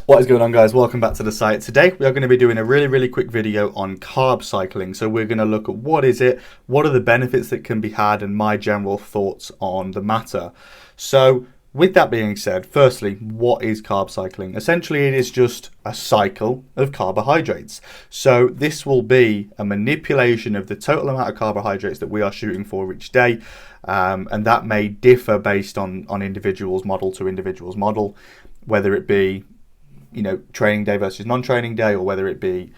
What is going on, guys? Welcome back to the site. Today we are going to be doing a really quick video on carb cycling. So we're going to look at what is it, what are the benefits that can be had, and my general thoughts on the matter. So with that being said, firstly, what is carb cycling? Essentially, it is just a cycle of carbohydrates. So this will be a manipulation of the total amount of carbohydrates that we are shooting for each day. And that may differ based on individuals' model to individuals' model, whether it be training day versus non-training day, or whether it be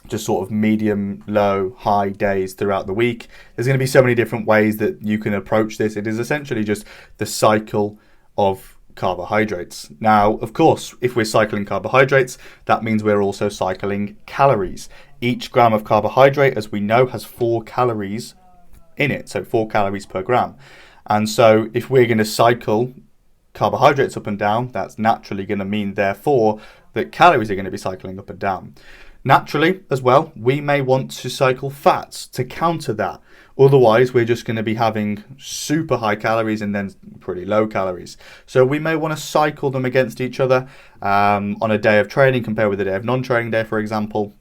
just sort of medium, low, high days throughout the week. There's going to be so many different ways that you can approach this. It is essentially just the cycle of carbohydrates. Now, of course, if we're cycling carbohydrates, that means we're also cycling calories. Each gram of carbohydrate, as we know, has 4 calories in it, so 4 calories per gram. And so if we're going to cycle carbohydrates up and down, that's naturally going to mean, therefore, that calories are going to be cycling up and down. Naturally, as well, we may want to cycle fats to counter that. Otherwise, we're just going to be having super high calories and then pretty low calories. So we may want to cycle them against each other on a day of training compared with a day of non-training day, for example.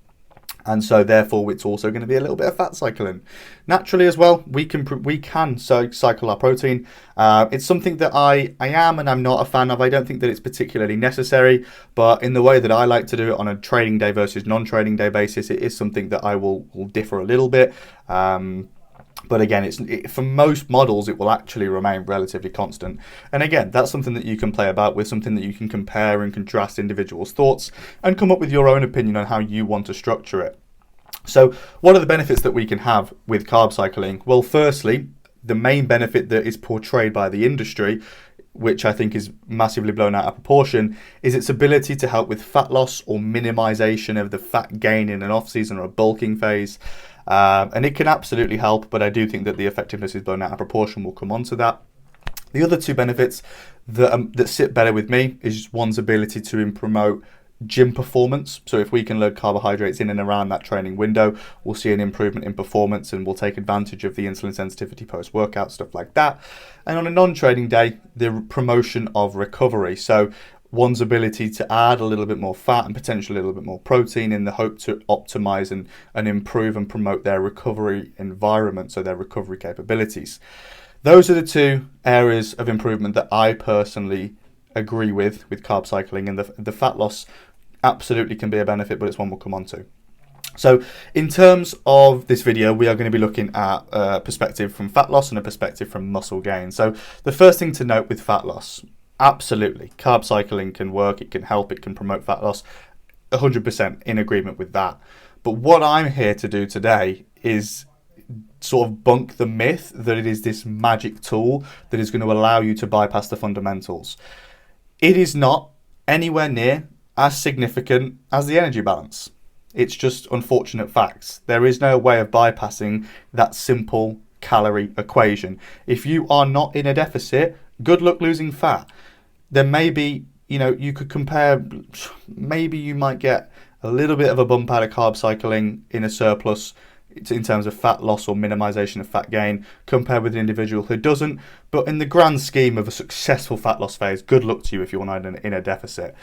And so therefore it's also going to be a little bit of fat cycling. Naturally as well, we can cycle our protein. It's something that I am and I'm not a fan of. I don't think that it's particularly necessary, but in the way that I like to do it on a training day versus non-training day basis, it is something that I will differ a little bit. But again, for most models, it will actually remain relatively constant. And again, that's something that you can play about with, something that you can compare and contrast individuals' thoughts and come up with your own opinion on how you want to structure it. So what are the benefits that we can have with carb cycling? Well, firstly, the main benefit that is portrayed by the industry, which I think is massively blown out of proportion, is its ability to help with fat loss or minimization of the fat gain in an off-season or a bulking phase. And it can absolutely help, but I do think that the effectiveness is blown out of proportion. We'll come on to that. The other two benefits that sit better with me is one's ability to promote gym performance. So if we can load carbohydrates in and around that training window, we'll see an improvement in performance and we'll take advantage of the insulin sensitivity post-workout, stuff like that. And on a non-training day, the promotion of recovery. So one's ability to add a little bit more fat and potentially a little bit more protein in the hope to optimize and improve and promote their recovery environment, so their recovery capabilities. Those are the two areas of improvement that I personally agree with carb cycling, and the fat loss absolutely can be a benefit, but it's one we'll come on to. So in terms of this video, we are going to be looking at a perspective from fat loss and a perspective from muscle gain. So the first thing to note with fat loss, absolutely, carb cycling can work, it can help, it can promote fat loss, 100% in agreement with that. But what I'm here to do today is sort of bunk the myth that it is this magic tool that is going to allow you to bypass the fundamentals. It is not anywhere near as significant as the energy balance. It's just unfortunate facts. There is no way of bypassing that simple calorie equation. If you are not in a deficit, good luck losing fat. There may be, you could compare, maybe you might get a little bit of a bump out of carb cycling in a surplus in terms of fat loss or minimization of fat gain compared with an individual who doesn't. But in the grand scheme of a successful fat loss phase, good luck to you if you're not in a deficit.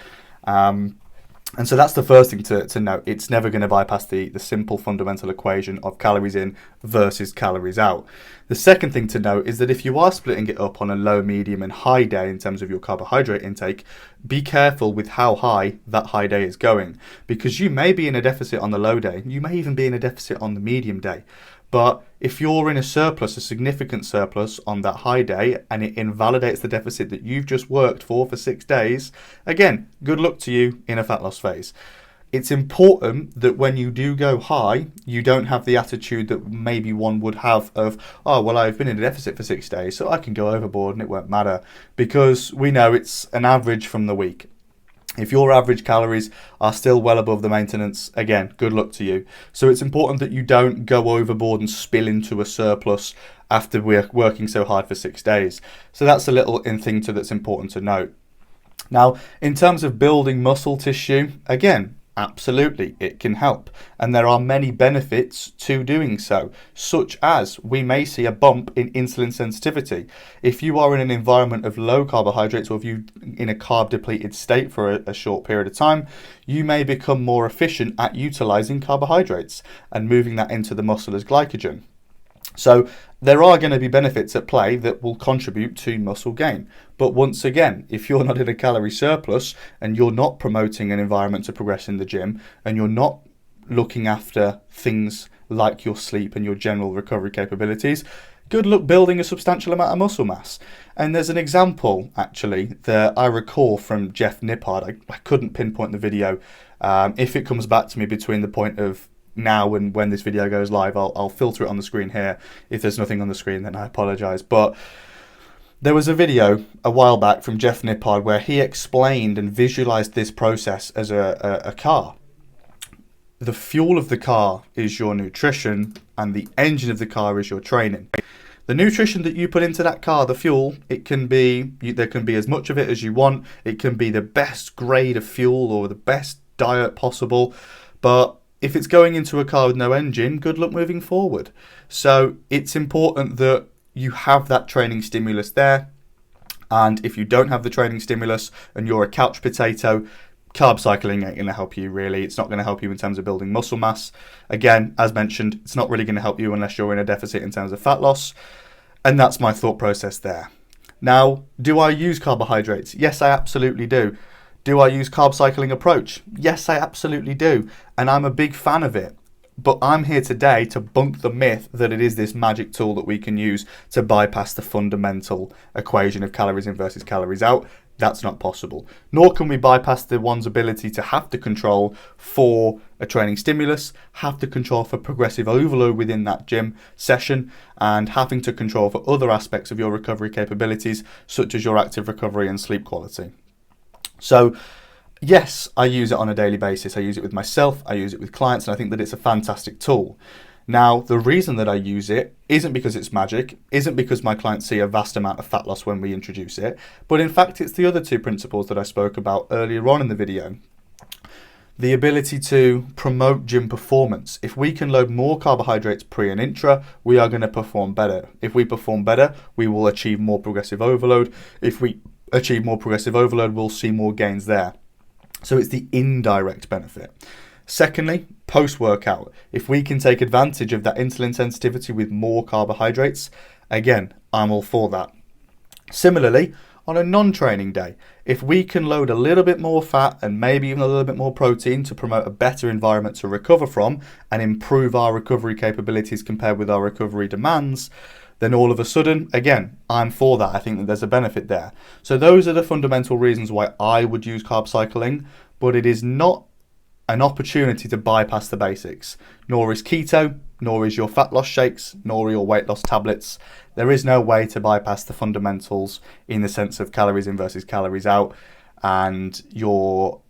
And so that's the first thing to note. It's never going to bypass the simple fundamental equation of calories in versus calories out. The second thing to note is that if you are splitting it up on a low, medium and high day in terms of your carbohydrate intake, be careful with how high that high day is going, because you may be in a deficit on the low day. You may even be in a deficit on the medium day. But if you're in a surplus, a significant surplus on that high day, and it invalidates the deficit that you've just worked for 6 days, again, good luck to you in a fat loss phase. It's important that when you do go high, you don't have the attitude that maybe one would have of, oh, well, I've been in a deficit for 6 days, so I can go overboard and it won't matter, because we know it's an average from the week. If your average calories are still well above the maintenance, again, good luck to you. So it's important that you don't go overboard and spill into a surplus after we're working so hard for 6 days. So that's a little thing that's important to note. Now, in terms of building muscle tissue, again, Absolutely, it can help. And there are many benefits to doing so, such as we may see a bump in insulin sensitivity. If you are in an environment of low carbohydrates, or if you're in a carb depleted state for a short period of time, you may become more efficient at utilizing carbohydrates and moving that into the muscle as glycogen. So there are going to be benefits at play that will contribute to muscle gain. But once again, if you're not in a calorie surplus and you're not promoting an environment to progress in the gym, and you're not looking after things like your sleep and your general recovery capabilities, good luck building a substantial amount of muscle mass. And there's an example, actually, that I recall from Jeff Nippard. I couldn't pinpoint the video. If it comes back to me between the point of now and when this video goes live, I'll filter it on the screen here. If there's nothing on the screen, then I apologize. But there was a video a while back from Jeff Nippard where he explained and visualized this process as a car. The fuel of the car is your nutrition, and the engine of the car is your training. The nutrition that you put into that car, the fuel, there can be as much of it as you want. It can be the best grade of fuel or the best diet possible, but if it's going into a car with no engine, good luck moving forward. So it's important that you have that training stimulus there. And if you don't have the training stimulus and you're a couch potato, carb cycling ain't going to help you really. It's not going to help you in terms of building muscle mass. Again, as mentioned, it's not really going to help you unless you're in a deficit in terms of fat loss. And that's my thought process there. Now, do I use carbohydrates? Yes, I absolutely do. Do I use carb cycling approach? Yes, I absolutely do. And I'm a big fan of it. But I'm here today to bunk the myth that it is this magic tool that we can use to bypass the fundamental equation of calories in versus calories out. That's not possible. Nor can we bypass the one's ability to have to control for a training stimulus, have to control for progressive overload within that gym session, and having to control for other aspects of your recovery capabilities, such as your active recovery and sleep quality. So yes, I use it on a daily basis. I use it with myself, I use it with clients, and I think that it's a fantastic tool. Now, the reason that I use it isn't because it's magic, isn't because my clients see a vast amount of fat loss when we introduce it, but in fact it's the other two principles that I spoke about earlier on in the video. The ability to promote gym performance. If we can load more carbohydrates pre and intra, we are going to perform better. If we perform better, we will achieve more progressive overload. If we achieve more progressive overload, we'll see more gains there. So it's the indirect benefit. Secondly, post-workout. If we can take advantage of that insulin sensitivity with more carbohydrates, again, I'm all for that. Similarly, on a non-training day, if we can load a little bit more fat and maybe even a little bit more protein to promote a better environment to recover from and improve our recovery capabilities compared with our recovery demands, then all of a sudden, again, I'm for that. I think that there's a benefit there. So those are the fundamental reasons why I would use carb cycling, but it is not an opportunity to bypass the basics. Nor is keto, nor is your fat loss shakes, nor your weight loss tablets. There is no way to bypass the fundamentals in the sense of calories in versus calories out, and you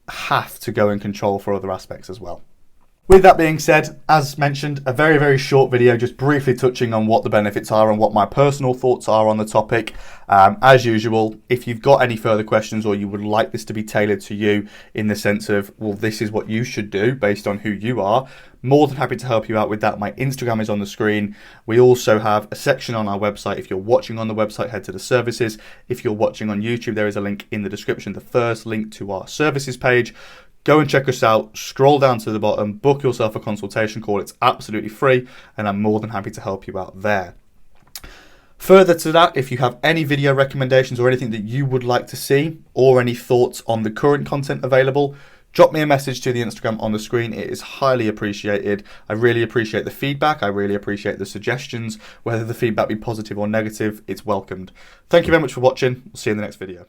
have to go and control for other aspects as well. With that being said, as mentioned, a very, very short video just briefly touching on what the benefits are and what my personal thoughts are on the topic. As usual, if you've got any further questions or you would like this to be tailored to you in the sense of, well, this is what you should do based on who you are, more than happy to help you out with that. My Instagram is on the screen. We also have a section on our website. If you're watching on the website, head to the services. If you're watching on YouTube, there is a link in the description, the first link to our services page. Go and check us out, scroll down to the bottom, book yourself a consultation call. It's absolutely free, and I'm more than happy to help you out there. Further to that, if you have any video recommendations or anything that you would like to see, or any thoughts on the current content available, drop me a message to the Instagram on the screen. It is highly appreciated. I really appreciate the feedback. I really appreciate the suggestions. Whether the feedback be positive or negative, it's welcomed. Thank you very much for watching. We'll see you in the next video.